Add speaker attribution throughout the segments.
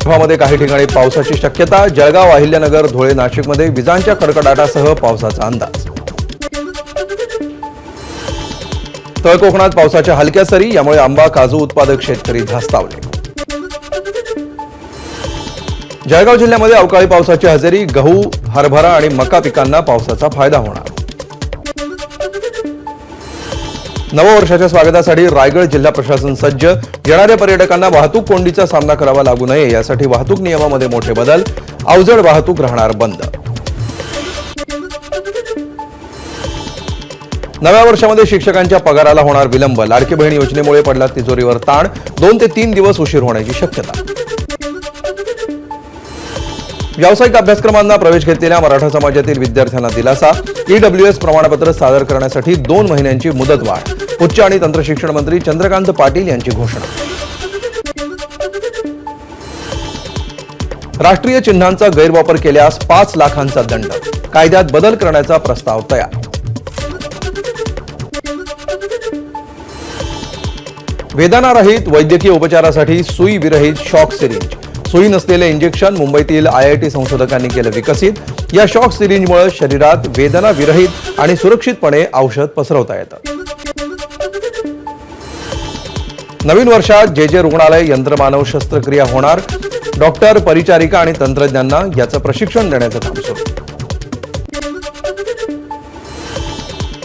Speaker 1: विदर्भामध्ये काही ठिकाणी पावसाची शक्यता. जळगाव, अहिल्यानगर, धुळे, नाशिकमध्ये विजांच्या कडकडाटासह पावसाचा अंदाज. तळ कोकणात पावसाच्या हलक्या सरी, यामुळे आंबा काजू उत्पादक शेतकरी धास्तावले. जळगाव जिल्ह्यामध्ये अवकाळी पावसाची हजेरी. गहू, हरभरा आणि मका पिकांना पावसाचा फायदा होणार. नववर्षाच्या स्वागतासाठी रायगड जिल्हा प्रशासन सज्ज. येणाऱ्या पर्यटकांना वाहतूक कोंडीचा सामना करावा लागू नये यासाठी वाहतूक नियमामध्ये मोठे बदल. अवजड वाहतूक राहणार बंद. नव्या वर्षामध्ये शिक्षकांच्या पगाराला होणार विलंब. लाडकी बहीण योजनेमुळे पडला तिजोरीवर ताण. 2 ते 3 दिवस उशीर होण्याची शक्यता. व्यावसायिक अभ्यासक्रमांना प्रवेश घेतलेल्या मराठा समाजातील विद्यार्थ्यांना दिलासा. EWS प्रमाणपत्र सादर करण्यासाठी 2 महिन्यांची मुदतवाढ. उच्च आणि तंत्रशिक्षण मंत्री चंद्रकांत पाटील यांची घोषणा. राष्ट्रीय चिन्हांचा गैरवापर केल्यास 5 लाखांचा दंड. कायद्यात बदल करण्याचा प्रस्ताव तयार. वेदनारहित वैद्यकीय उपचारासाठी सुई विरहित शॉक सिरिंज. सुई नसलेले इंजेक्शन मुंबईतील IIT संशोधकांनी केलं विकसित. या शॉक सिरिंजमुळे शरीरात वेदना विरहित आणि सुरक्षितपणे औषध पसरवता येतं. नवीन वर्षात जे रुग्णालय यंत्रमानव शस्त्रक्रिया होणार. डॉक्टर, परिचारिका आणि तंत्रज्ञांना याचं प्रशिक्षण देण्याचं काम सुरू.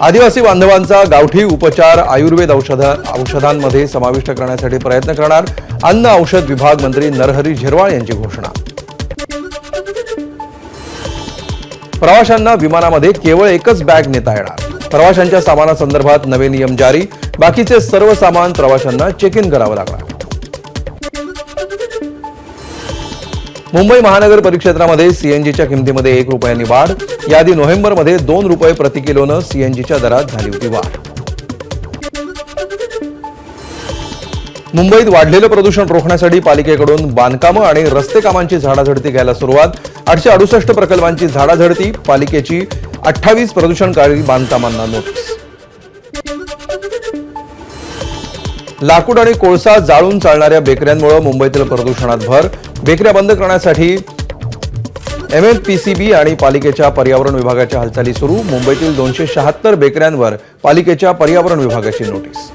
Speaker 1: आदिवासी बांधवांचा गावठी उपचार आयुर्वेद औषधांमध्ये समाविष्ट करण्यासाठी प्रयत्न करणार. अन्न औषध विभाग मंत्री नरहरी झिरवाळ यांची घोषणा. प्रवाशांना विमानामध्ये केवळ एकच बॅग नेता येणार. प्रवाशांच्या सामानासंदर्भात नवे नियम जारी. बाकीचे सर्व सामान प्रवाशांना चेक इन करावं लागणार. मुंबई महानगर परिक्षेत्रामध्ये सीएनजीच्या किमतीमध्ये 1 रुपयांनी वाढ. याआधी नोव्हेंबरमध्ये 2 रुपये प्रति किलोनं सीएनजीच्या दरात झाली होती वाढ. मुंबईत वाढलेलं प्रदूषण रोखण्यासाठी पालिकेकडून बांधकामं आणि रस्ते कामांची झाडाझडती घ्यायला सुरुवात. 868 प्रकल्पांची झाडाझडती. पालिकेची 28 प्रदूषणकारी बांधकामांना नोटीस. लाकूड आणि कोळसा जाळून चालणाऱ्या बेकऱ्यांमुळे मुंबईतील प्रदूषणात भर. बेकऱ्या बंद करण्यासाठी MMPCB आणि पालिकेच्या पर्यावरण विभागाच्या हालचाली सुरू. मुंबईतील 276 बेकऱ्यांवर पालिकेच्या पर्यावरण विभागाची नोटीस.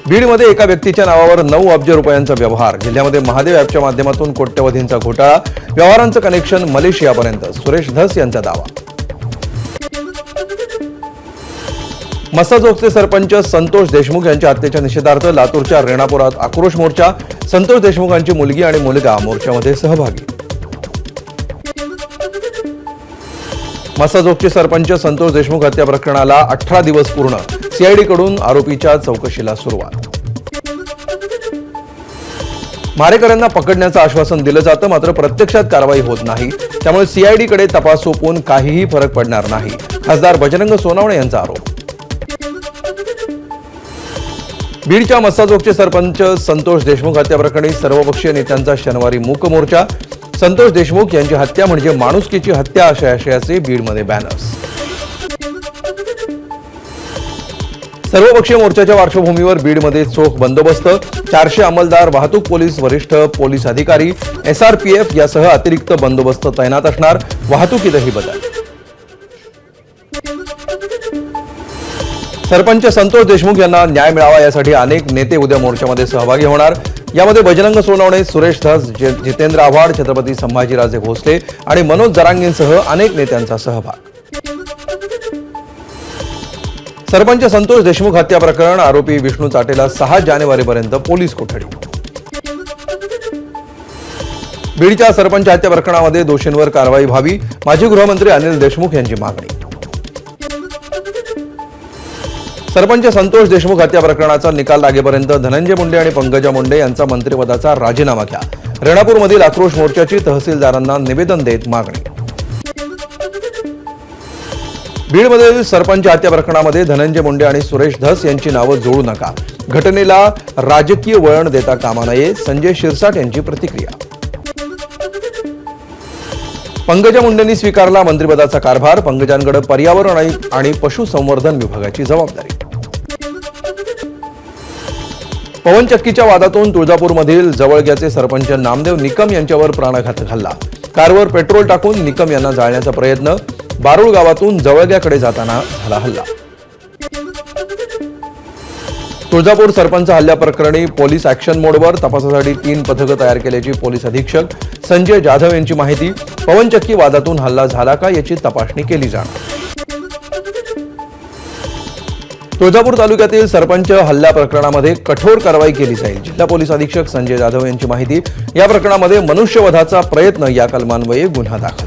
Speaker 1: बीडमध्ये एका व्यक्तीच्या नावावर 9 अब्ज रुपयांचा व्यवहार. जिल्ह्यामध्ये महादेव ॲपच्या माध्यमातून कोट्यवधींचा घोटाळा. व्यवहारांचं कनेक्शन मलेशियापर्यंत. सुरेश धस यांचा दावा. मसाजोगचे सरपंच संतोष देशमुख यांच्या हत्येच्या निषेधार्थ लातूरच्या रेणापुरात आक्रोश मोर्चा. संतोष देशमुखांची मुलगी आणि मुलगा मोर्चामध्ये सहभागी. मसाजोगचे सरपंच संतोष देशमुख हत्या प्रकरणाला 18 दिवस पूर्ण. CID कडून आरोपीच्या चौकशीला सुरुवात. मारेकऱ्यांना पकडण्याचं आश्वासन दिलं जातं, मात्र प्रत्यक्षात कारवाई होत नाही. त्यामुळे CID कडे तपास सोपवून काहीही फरक पडणार नाही. खासदार बजरंग सोनवणे यांचा आरोप. बीडच्या मसाजोगचे सरपंच संतोष देशमुख हत्या प्रकरणी सर्वपक्षीय नेत्यांचा शनिवारी मूक मोर्चा. संतोष देशमुख यांची हत्या म्हणजे माणुसकीची हत्या अशा आशयाचे बीडमध्ये बॅनर्स. सर्वपक्षीय मोर्चाच्या पार्श्वभूमीवर बीडमध्ये चोख बंदोबस्त. 400 अंमलदार, वाहतूक पोलीस, वरिष्ठ पोलीस अधिकारी, SRPF यासह अतिरिक्त बंदोबस्त तैनात असणार. वाहतुकीतही बदल. सरपंच संतोष देशमुख यांना न्याय मिळावा यासाठी अनेक नेते उद्या मोर्चामध्ये सहभागी होणार. यामध्ये बजरंग सोनवणे, सुरेश धस, जितेंद्र आव्हाड, छत्रपती संभाजीराजे भोसले आणि मनोज जरांगेंसह अनेक नेत्यांचा सहभाग. सरपंच संतोष देशमुख हत्या प्रकरण. आरोपी विष्णू चाटेला 6 जानेवारीपर्यंत पोलीस कोठडी. बीडच्या सरपंच हत्या प्रकरणामध्ये दोषींवर कारवाई व्हावी. माजी गृहमंत्री अनिल देशमुख यांची मागणी. सरपंच संतोष देशमुख हत्या प्रकरणाचा निकाल लागेपर्यंत धनंजय मुंडे आणि पंकजा मुंडे यांचा मंत्रिपदाचा राजीनामा घ्या. रेणापूरमधील आक्रोश मोर्चाची तहसीलदारांना निवेदन देत मागणी. बीडमधील सरपंच हत्या प्रकरणामध्ये धनंजय मुंडे आणि सुरेश धस यांची नावं जोडू नका. घटनेला राजकीय वळण देता कामा नये. संजय शिरसाट यांची प्रतिक्रिया. पंकजा मुंडेंनी स्वीकारला मंत्रिपदाचा कारभार. पंकजांकडे पर्यावरण आणि पशुसंवर्धन विभागाची जबाबदारी. पवनचक्कीच्या वादातून तुळजापूरमधील जवळग्याचे सरपंच नामदेव निकम यांच्यावर प्राणघातक हल्ला. कारवर पेट्रोल टाकून निकम यांना जाळण्याचा प्रयत्न. बारूळ गावातून जवळग्याकडे जाताना झाला हल्ला. तुळजापूर सरपंच हल्ल्याप्रकरणी पोलीस ऍक्शन मोडवर. तपासासाठी 3 पथकं तयार केल्याची पोलीस अधीक्षक संजय जाधव यांची माहिती. पवनचक्की वादातून हल्ला झाला का याची तपासणी केली जाणार. तुळजापूर तालुक्यातील सरपंच हल्ला प्रकरणामध्ये कठोर कारवाई केली जाईल. जिल्हा पोलीस अधीक्षक संजय जाधव यांची माहिती. या प्रकरणामध्ये मनुष्यवधाचा प्रयत्न या कलमान्वये गुन्हा दाखल.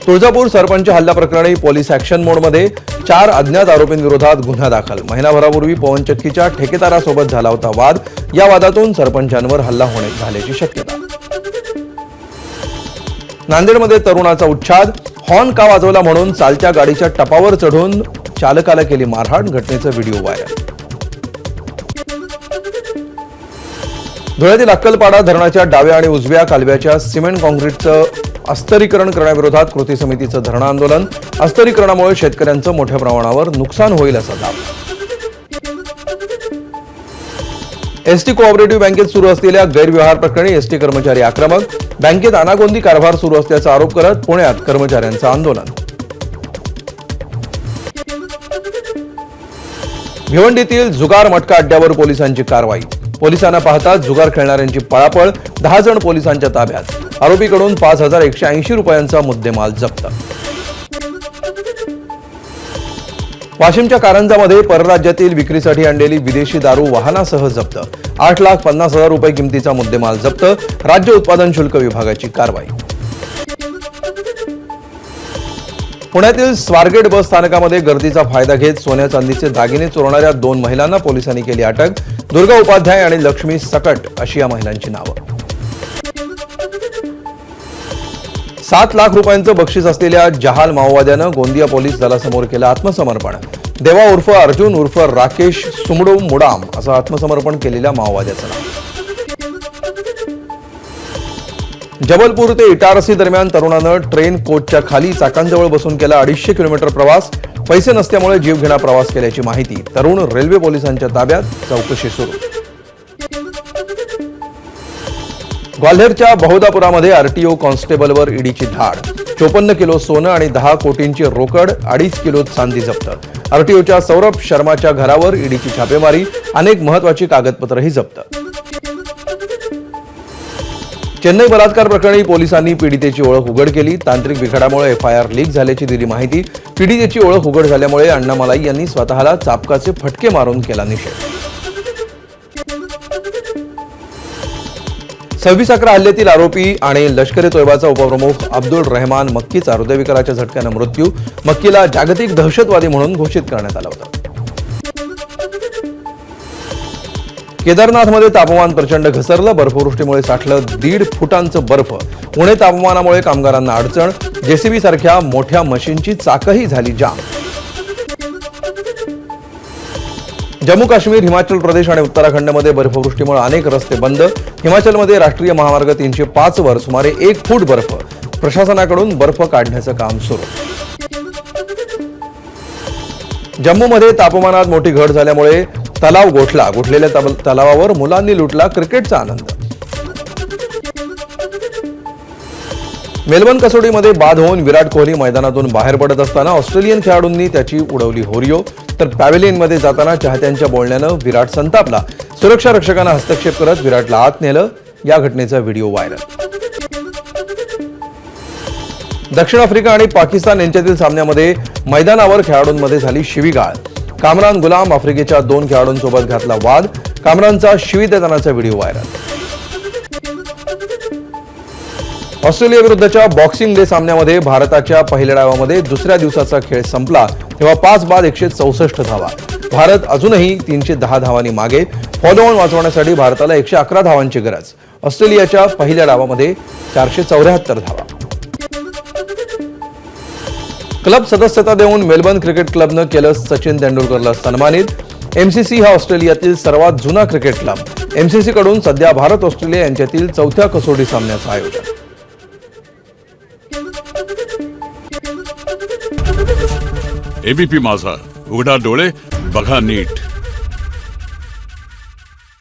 Speaker 1: तुळजापूर सरपंच हल्ला प्रकरणी पोलीस ऍक्शन मोडमध्ये. 4 अज्ञात आरोपींविरोधात गुन्हा दाखल. महिनाभरापूर्वी पवनचक्कीच्या ठेकेदारासोबत झाला होता वाद. या वादातून सरपंचांवर हल्ला झाल्याची शक्यता. नांदेडमध्ये तरुणाचा उच्छाद. हॉर्न का वाजवला म्हणून चालत्या गाडीच्या टपावर चढून चालकाला केली मारहाण. घटनेचा व्हिडिओ व्हायरल. धुळ्यातील अक्कलपाडा धरणाच्या डाव्या आणि उजव्या कालव्याच्या सिमेंट काँक्रीटचं अस्तरीकरण करण्याविरोधात कृती समितीचं धरणं आंदोलन. अस्तरीकरणामुळे शेतकऱ्यांचं मोठ्या प्रमाणावर नुकसान होईल असा दावा. एसटी कोऑपरेटिव्ह बँकेत सुरू असलेल्या गैरव्यवहार प्रकरणी एसटी कर्मचारी आक्रमक. बँकेत अनागोंदी कारभार सुरू असल्याचा आरोप करत पुण्यात कर्मचाऱ्यांचं आंदोलन. भिवंडीतील जुगार मटका अड्ड्यावर पोलिसांची कारवाई. पोलिसांना पाहता जुगार खेळणाऱ्यांची पळापळ. 10 जण पोलिसांच्या ताब्यात. आरोपीकडून 5,180 रुपयांचा मुद्देमाल जप्त. वाशिमच्या कारंजामध्ये परराज्यातील विक्रीसाठी आणलेली विदेशी दारू वाहनासह जप्त. 8,50,000 रुपये किमतीचा मुद्देमाल जप्त. राज्य उत्पादन शुल्क विभागाची कारवाई. पुण्यातील स्वारगेट बस स्थानकामध्ये गर्दीचा फायदा घेत सोन्या चांदीचे दागिने चोरणाऱ्या 2 महिलांना पोलिसांनी केली अटक. दुर्गा उपाध्याय आणि लक्ष्मी सकट अशी या महिलांची नावं. 7 लाख रुपयांचं बक्षीस असलेल्या जहाल माओवाद्यानं गोंदिया पोलीस दलासमोर केलं आत्मसमर्पण. देवा उर्फ अर्जुन उर्फ राकेश सुमडो मुडाम असं आत्मसमर्पण केलेल्या माओवाद्याचं नाव. जबलपूर ते इटारसी दरम्यान तरुणानं ट्रेन कोचच्या खाली चाकांजवळ बसून केला 250 किलोमीटर प्रवास. पैसे नसल्यामुळे जीवघेणा प्रवास केल्याची माहिती. तरुण रेल्वे पोलिसांच्या ताब्यात. चौकशी सुरू. ग्वाल्हेरच्या बहुदापुरामध्ये आरटीओ कॉन्स्टेबलवर ईडीची धाड. 54 किलो सोनं आणि 10 कोटींची रोकड. 2.5 किलो चांदी जप्त. आरटीओच्या सौरभ शर्माच्या घरावर ईडीची छापेमारी. अनेक महत्वाची कागदपत्रही जप्त. चेन्नई बलात्कार प्रकरणी पोलिसांनी पीडितेची ओळख उघड केली. तांत्रिक बिघाडामुळे एफआयआर लीक झाल्याची दिली माहिती. पीडितेची ओळख उघड झाल्यामुळे अण्णामलाई यांनी स्वतःला चापकाचे फटके मारून केला निषेध. 26/11 हल्ल्यातील आरोपी आणि लष्कर ए तोयबाचा उपप्रमुख अब्दुल रहमान मक्कीचा हृदयविकाराच्या झटक्यानं मृत्यू. मक्कीला जागतिक दहशतवादी म्हणून घोषित करण्यात आलं होतं. केदारनाथमध्ये तापमान प्रचंड घसरलं. बर्फवृष्टीमुळे साठलं 1.5 फुटांचं बर्फ. उणे तापमानामुळे कामगारांना अडचण. जेसीबी सारख्या मोठ्या मशीनची चाकही झाली जाम. जम्मू काश्मीर, हिमाचल प्रदेश आणि उत्तराखंडमध्ये बर्फवृष्टीमुळे अनेक रस्ते बंद. हिमाचलमध्ये राष्ट्रीय महामार्ग 305 वर सुमारे 1 फूट बर्फ. प्रशासनाकडून बर्फ काढण्याचं काम सुरू. जम्मूमध्ये तापमानात मोठी घट झाल्यामुळे तलाव गोठला. गोठलेल्या तलावावर मुलांनी लुटला क्रिकेटचा आनंद. मेलबर्न कसोटीमध्ये बाद होऊन विराट कोहली मैदानातून बाहेर पडत असताना ऑस्ट्रेलियन खेळाडूंनी त्याची उडवली होरियो. तर पॅव्हेलियनमध्ये जाताना चाहत्यांच्या बोलण्यानं विराट संतापला. सुरक्षा रक्षकांना हस्तक्षेप करत विराटला आत नेलं. या घटनेचा व्हिडिओ व्हायरल. दक्षिण आफ्रिका आणि पाकिस्तान यांच्यातील सामन्यामध्ये मैदानावर खेळाडूंमध्ये झाली शिवीगाळ. कामरान गुलाम आफ्रिकेच्या 2 खेळाडूंसोबत घातला वाद. कामरानचा शिवी देतानाचा व्हिडिओ व्हायरल. ऑस्ट्रेलिया विरुद्धच्या बॉक्सिंग डे सामन्यामध्ये भारताच्या पहिल्या डावामध्ये दुसऱ्या दिवसाचा खेळ संपला तेव्हा 5 बाद 164 धावा. भारत अजूनही 310 धावांनी मागे. फॉलोऑन वाचवण्यासाठी भारताला 111 धावांची गरज. ऑस्ट्रेलियाच्या पहिल्या डावामध्ये 474 धावा. क्लब सदस्यता देऊन मेलबर्न क्रिकेट क्लबनं केलं सचिन तेंडुलकरला सन्मानित. एमसीसी हा ऑस्ट्रेलियातील सर्वात जुना क्रिकेट क्लब. एमसीसी कडून सध्या भारत ऑस्ट्रेलिया यांच्यातील 4थ्या कसोटी सामन्याचं आयोजन.
Speaker 2: एबीपी माझा, उघडा डोळे बघा नीट.